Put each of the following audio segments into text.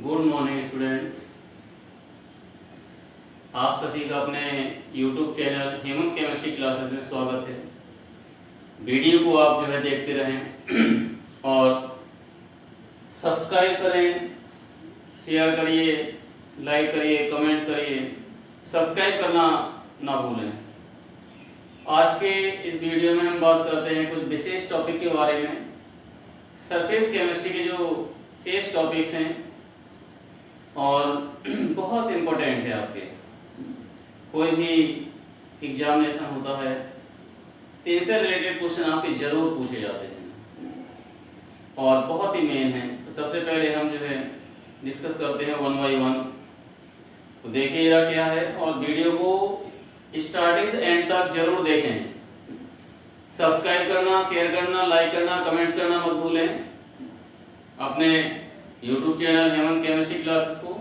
Good morning student. आप सभी का अपने YouTube channel Hemant chemistry classes में स्वागत है। वीडियो को आप जो है देखते रहें और सब्सक्राइब करें, शेयर करिए, लाइक करिए, कमेंट करिए, सब्सक्राइब करना ना भूलें। आज के इस वीडियो में हम बात करते हैं कुछ विशेष टॉपिक के बारे में। सरफेस केमिस्ट्री के जो शेष टॉपिक्स हैं और बहुत इम्पोर्टेंट है। आपके कोई भी एग्जामिनेशन होता है तो इनसे रिलेटेड क्वेश्चन आपके जरूर पूछे जाते हैं और बहुत ही मेन है। तो सबसे पहले हम जो है डिस्कस करते हैं वन बाई वन। तो देखिएगा क्या है और वीडियो को स्टार्टिंग से एंड तक जरूर देखें। सब्सक्राइब करना, शेयर करना, लाइक करना, कमेंट्स करना मत भूलें अपने YouTube channel Hemant chemistry classes को।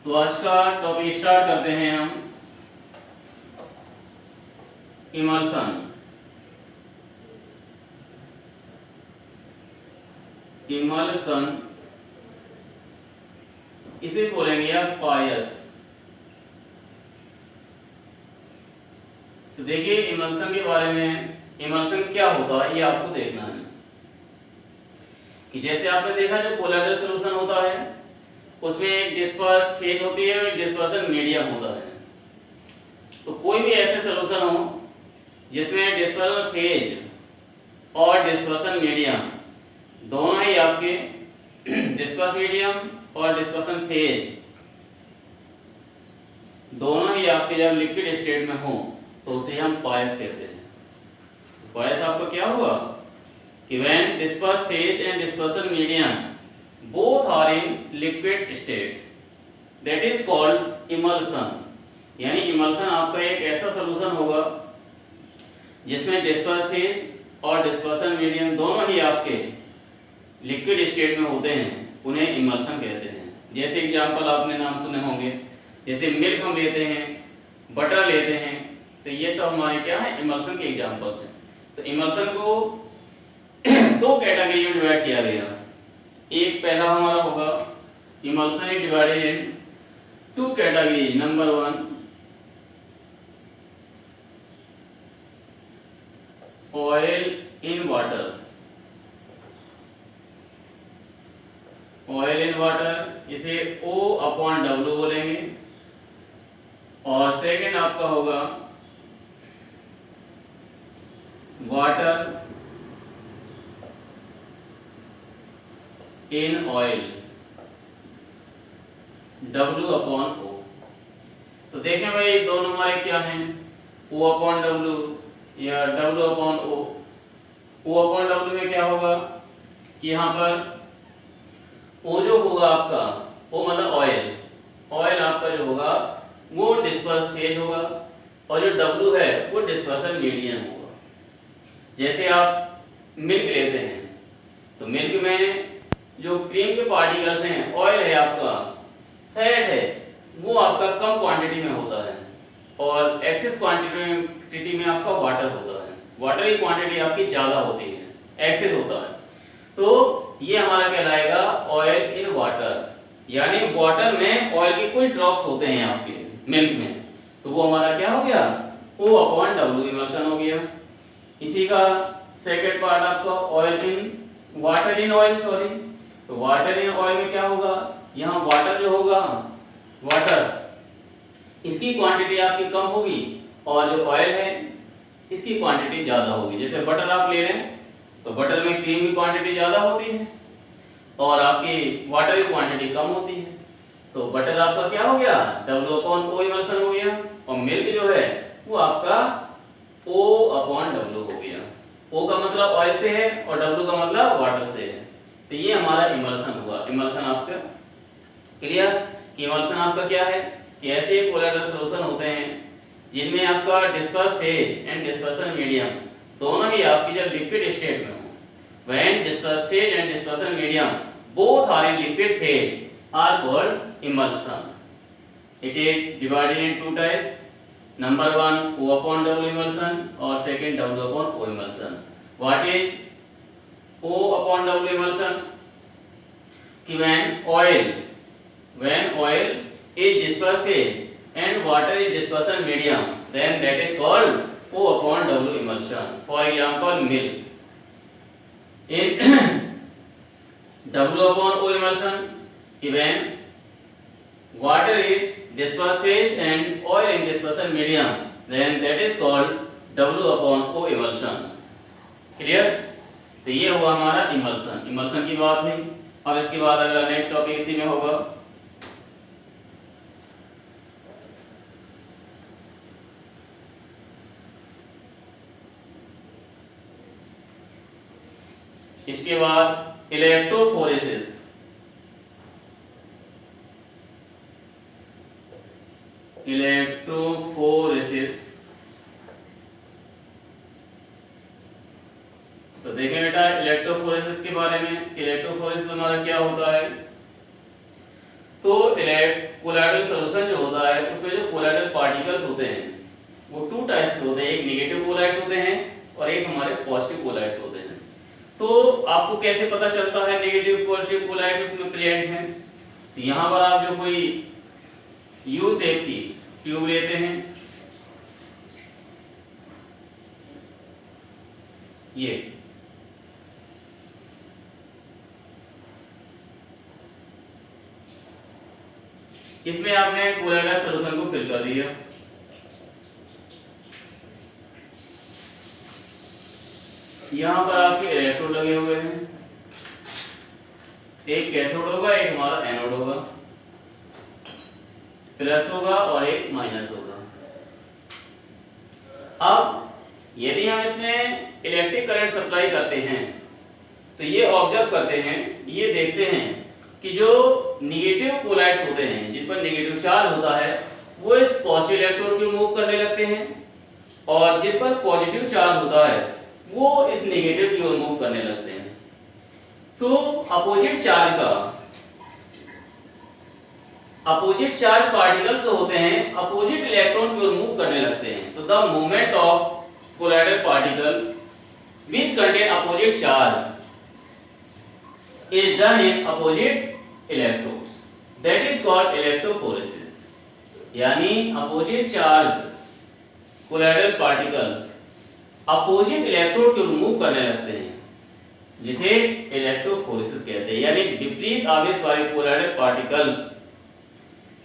तो आज का टॉपिक स्टार्ट करते हैं हम इमल्सन। इमल्सन इसे बोलेंगे आप पायस। तो देखिए इमल्सन के बारे में, इमल्सन क्या होता है ये आपको देखना है कि जैसे आपने देखा जो कोलाइडल सॉल्यूशन होता है उसमें एक डिस्पर्स फेज होती है और एक डिस्पर्सन मीडियम होता है। तो कोई भी ऐसे सॉल्यूशन हो जिसमें डिस्पर्सन फेज और डिस्पर्सन मीडियम दोनों ही आपके डिस्पर्स मीडियम और डिस्पर्सन फेज दोनों ही आपके जब लिक्विड स्टेट में हो तो उसे हम पायस कहते हैं। पायस आपका क्या हुआ कि when dispersed phase and dispersion medium both are in liquid state that is called emulsion। यानी इमल्सन आपका एक ऐसा सॉल्यूशन होगा जिसमें डिस्पर्स फेज और डिस्पर्सन मीडियम दोनों ही आपके लिक्विड स्टेट में होते हैं, उन्हें इमल्सन कहते हैं। जैसे एग्जांपल आपने नाम सुने होंगे, जैसे मिल्क हम लेते हैं, बटर लेते हैं, तो ये सब हमारे क्या है इमल्सन के एग्जांपल्स हैं। तो इमल्सन को दो कैटेगरी में डिवाइड किया गया। एक पहला हमारा होगा emulsion is divided into category. Number one oil in water. Oil in water इसे O/W बोलेंगे। और सेकंड आपका होगा वाटर इन ऑयल, W/O। तो देखें भाई दोनों हमारे क्या हैं, O/W या W/O। O/W में क्या होगा कि यहाँ पर O जो होगा आपका, O मतलब ऑयल, ऑयल आपका जो होगा वो डिस्पर्स फेज होगा और जो W है वो डिस्पर्सन मीडियम होगा। जैसे आप मिल्क लेते हैं तो मिल्क में जो क्रीम के पार्टिकल्स हैं, ऑयल है आपका, फैट है, वो आपका कम क्वांटिटी में होता है और एक्सेस क्वांटिटी में आपका वाटर होता है। वाटर की क्वांटिटी आपकी ज्यादा होती है, एक्सेस होता है। तो ये हमारा कहलाएगा ऑयल इन वाटर। यानी वाटर में ऑयल के कुछ ड्रॉप्स होते हैं आपके मिल्क में, तो वो हमारा क्या हो गया O/W इमल्सन हो गया। इसी का सेकंड पार्ट आपका oil in water in oil, sorry. तो वाटर इन ऑयल में क्या होगा, यहाँ वाटर जो होगा, वाटर इसकी क्वांटिटी आपकी कम होगी और जो ऑयल है इसकी क्वांटिटी ज्यादा होगी। जैसे बटर आप ले लें तो बटर में क्रीम की क्वांटिटी ज्यादा होती है और आपकी वाटर की क्वांटिटी कम होती है। तो बटर आपका क्या हो गया W/O इमल्सन हो गया और मिल्क जो है वो आपका O/W हो गया। O का मतलब ऑयल से है और W का मतलब वाटर से है। तो ये हमारा इमल्सन हुआ। इमल्सन आपका क्लियर कि इमल्सन आपका क्या है कि ऐसे कोलाइडल सॉल्यूशन होते हैं जिनमें आपका disperse phase and dispersion medium दोनों ही आपकी जब लिक्विड स्टेट में हो। When disperse phase and dispersion medium both are in liquid phase are called emulsion. It is divided in two types. Number one O/W emulsion or second W/O emulsion. What is O upon W emulsion कि when oil is dispersed phase and water is dispersion medium, then that is called O upon W emulsion. For example, milk. In W upon O emulsion, when water is dispersed phase and oil in dispersion medium, then that is called W upon O emulsion. Clear? तो ये हुआ हमारा emulsion. Emulsion की बात हुई. अब इसके बाद अगला नेक्स्ट टॉपिक इसी में होगा. इसके बाद इलेक्ट्रोफोरेसिस. इलेक्ट्रोफोरेसिस तो देखें बेटा इलेक्ट्रोफोरेसिस के बारे में. इलेक्ट्रोफोरेसिस हमारा क्या होता है? तो कोलाइडल सॉल्यूशन जो होता है उसमें जो कोलाइडल पार्टिकल्स होते हैं वो टू टाइप्स के होते हैं. एक नेगेटिव कोलाइड्स होते हैं और एक हमारे पॉजिटिव कोलाइड्स होते हैं. तो आपको कैसे पता चलता है नेगेटिव पॉजिटिव कोलाइड्स उसमें प्रेजेंट हैं? तो यहाँ पर आप जो कोई यू शेप की ट्यूब लेते हैं, ये इसमें आपने कोलाइडल सॉल्यूशन को फिल कर दिया. यहाँ पर आपके इलेक्ट्रोड लगे हुए हैं. एक कैथोड होगा, एक हमारा एनोड होगा, प्लस होगा और एक माइनस होगा. अब यदि हम इसमें इलेक्ट्रिक करंट सप्लाई करते हैं तो ये ऑब्जर्व करते हैं, ये देखते हैं कि जो नेगेटिव कोलाइड्स होते हैं जिन पर नेगेटिव चार्ज होता है वो इस पॉजिटिव इलेक्ट्रोड को मूव करने लगते हैं और जिन पर पॉजिटिव चार्ज होता है वो इस नेगेटिव की ओर मूव करने लगते हैं. तो अपोजिट चार्ज पार्टिकल्स होते हैं अपोजिट इलेक्ट्रॉन की ओर मूव करने लगते हैं. तो the movement of colloidal particle which contain opposite charge is done in opposite electrodes, that is called electrophoresis. यानी opposite charge colloidal particles opposite electrode को रिमूव करने लगते हैं जिसे इलेक्ट्रोफोरेसिस कहते हैं. यानी विपरीत आवेश वाले कोलाइडल पार्टिकल्स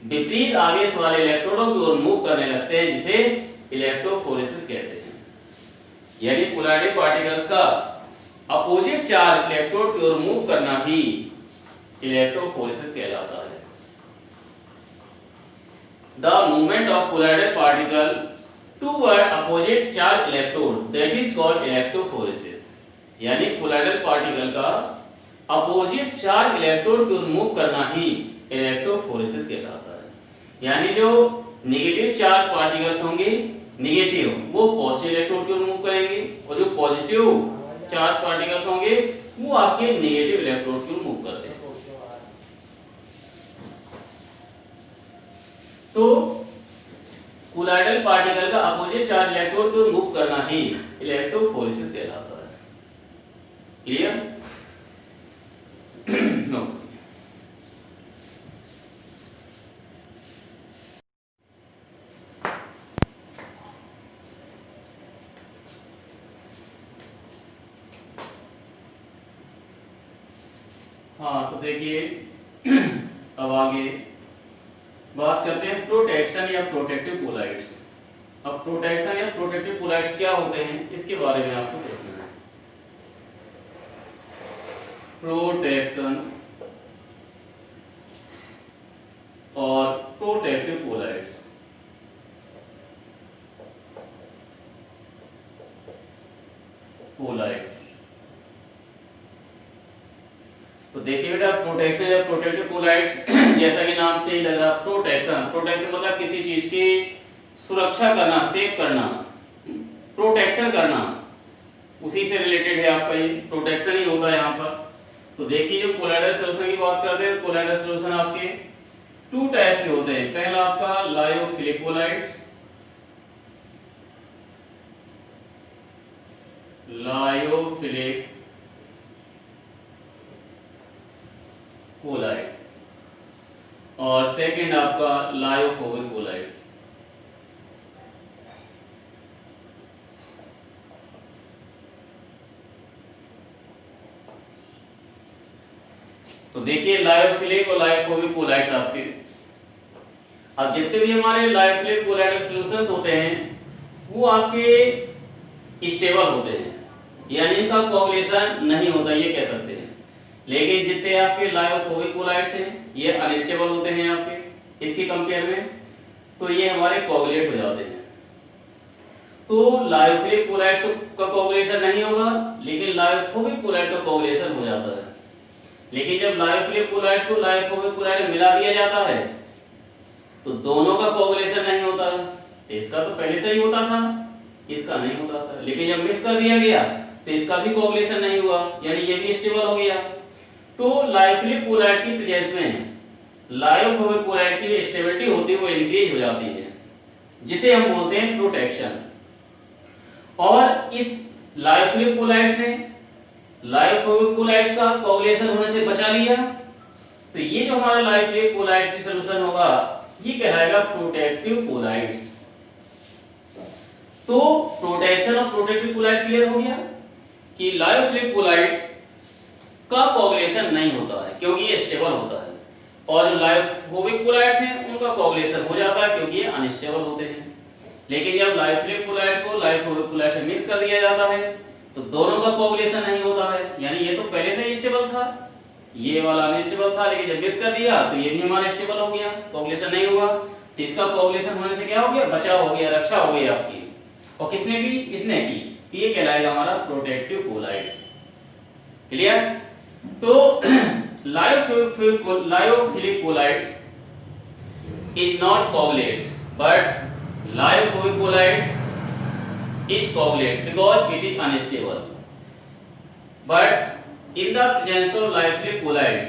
विपरीत आवेश वाले इलेक्ट्रोडों को रिमूव करने लगते हैं जिसे इलेक्ट्रोफोरेसिस कहते हैं. यानी कोलाइडल पार्टिकल्स का अपोजिट चार्ज इलेक्ट्रोड की ओर मूव करना ही इलेक्ट्रोफोरेसिस कहलाता है. The movement of colloidal particle toward opposite charge electrode that is called electrophoresis. यानी कोलाइडल पार्टिकल का अपोजिट चार्ज इलेक्ट्रोड की ओर मूव करना ही इलेक्ट्रोफोरेसिस कहलाता है. यानी जो नेगेटिव चार्ज पार्टिकल्स होंगे नेगेटिव वो पॉजिटिव इलेक्ट्रोड की ओर मूव करेंगे और जो पॉजिटिव चार्ज पार्टिकल्स होंगे वो आपके नेगेटिव इलेक्ट्रोड की ओर मूव करते हैं. तो कोलाइडल पार्टिकल का अपोजिट चार्ज इलेक्ट्रोड की ओर मूव करना ही इलेक्ट्रोफोरेसिस कहलाता है. क्लियर? नो. हाँ तो देखिए अब आगे बात करते हैं प्रोटेक्शन या प्रोटेक्टिव कोलाइड्स. अब प्रोटेक्शन या प्रोटेक्टिव कोलाइड्स क्या होते हैं इसके बारे में आपको देखना है. प्रोटेक्शन और प्रोटेक्टिव कोलाइड्स. तो देखिए बेटा प्रोटेक्शन या प्रोटेक्टिव कोलाइड्स जैसा कि नाम से ही लग रहा प्रोटेक्शन. प्रोटेक्शन मतलब किसी चीज की सुरक्षा करना, सेव करना, प्रोटेक्शन करना, उसी से रिलेटेड है आपका ये प्रोटेक्शन ही होता है यहाँ पर. तो देखिए जो कोलाइडल सॉल्यूशन की बात करते हैं कोलाइडल सॉल्यूशन आपके टू टाइप्स के होते हैं. पहला आपका लायोफिलिक कोलाइड्स, लायोफिलिक कोलाइड और सेकंड आपका लायोफोबिक कोलाइड। तो देखिए लायोफिलिक और लायोफोबिक कोलाइड्स आपके, अब जितने भी हमारे लायोफिलिक कोलाइडल सॉल्यूशंस होते हैं वो आपके स्टेबल होते हैं, यानी इनका कोagulation नहीं होता ये कह सकते हैं। लेकिन जितने आपके लायोफोबिक कोलाइड्स हैं ये अनस्टेबल होते हैं आपके इसके कंपेयर में, तो ये हमारे कोagulate हो जाते हैं। तो लायोफिलिक कोलाइड्स का कोagulation नहीं होगा, लेकिन लायोफोबिक कोलाइड का कोagulation हो जाता है। लेकिन जब लायोफिलिक कोलाइड को लायोफोबिक कोलाइड में मिला दिया जाता है तो दोनों का कोagulation नहीं होता है। इसका तो पहले से ही होता था, इसका नहीं होता था, लेकिन जब मिक्स कर दिया गया तो इसका भी कोagulation नहीं हुआ, यानी ये भी स्टेबल हो गया। तो लायोफिलिक कोलाइड की प्रेजेंस में लायोफोबिक कोलाइड की स्टेबिलिटी होती है वो इंक्रीज हो जाती है, जिसे हम बोलते हैं प्रोटेक्शन। और इस लायोफिलिक कोलाइड्स ने लायोफोबिक कोलाइड्स का कोagulation होने से बचा लिया, तो ये जो हमारा लायोफिलिक कोलाइड्स की सॉल्यूशन होगा ये कहलाएगा प्रोटेक्टिव कोलाइड्स। तो protection of protective colloid clear हो गया कि लायोफिलिक कोलाइड का कोagulation नहीं होता है क्योंकि ये स्टेबल होता है, और जो लायोफोबिक कोलाइड्स हैं उनका कोagulation हो जाता है क्योंकि ये अनस्टेबल होते हैं। लेकिन जब लायोफिलिक कोलाइड को लायोफोबिक कोलाइड से मिक्स कर दिया जाता है तो दोनों का कोagulation नहीं होता है, यानी ये तो पहले से ही स्टेबल था, ये वाला अनस्टेबल था, लेकिन जब मिक्स कर दिया तो ये भी हमारा स्टेबल हो गया, कोagulation नहीं हुआ। तो इसका कोagulation होने से क्या हो गया, बचाव हो गया, रक्षा हो गई आपकी। और किसने की, इसने की, तो ये कहलाएगा हमारा प्रोटेक्टिव कोलाइड्स। क्लियर? तो lyophilic colloid is not coagulate, but lyophobic colloids is coagulate because it is unstable. But in the presence of lyophilic colloids,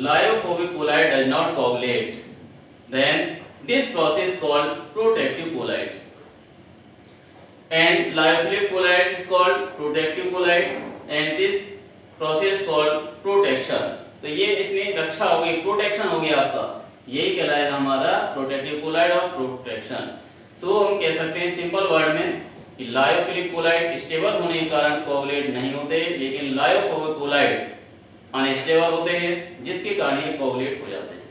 lyophobic colloid does not coagulate. Then this process called protective colloids. And lyophilic colloids is called protective colloids, and this process called protection. तो ये इसमें रक्षा हो गई, protection हो गया आपका, यही कहलाएगा हमारा प्रोटेक्टिव कोलाइड और प्रोटेक्शन। तो हम कह सकते हैं सिंपल वर्ड में कि लायोफिलिक कोलाइड स्टेबल होने के कारण कोagulate नहीं होते, लेकिन लायोफोबिक कोलाइड अनस्टेबल होते हैं जिसके कारण ये कोagulate हो जाते हैं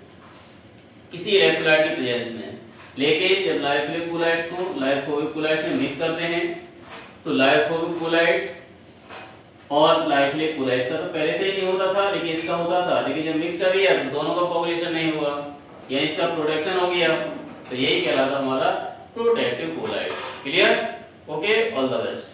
किसी इलेक्ट्रोलाइट की प्रेजेंस में। लेकिन जब लायोफिलिक कोलाइड्स को लायोफोबिक कोलाइड्स में मिक्स करते हैं तो लायोफोबिक कोलाइड्स और लायोफिलिक कोलाइड्स का तो पहले से ही नहीं होता था, लेकिन इसका होता था, लेकिन जब मिक्स कर दिया तो दोनों का कोagulation नहीं हुआ, यानी इसका प्रोटेक्शन हो गया। तो यही कहलाता हमारा protective colloid. Clear? Okay, all the best.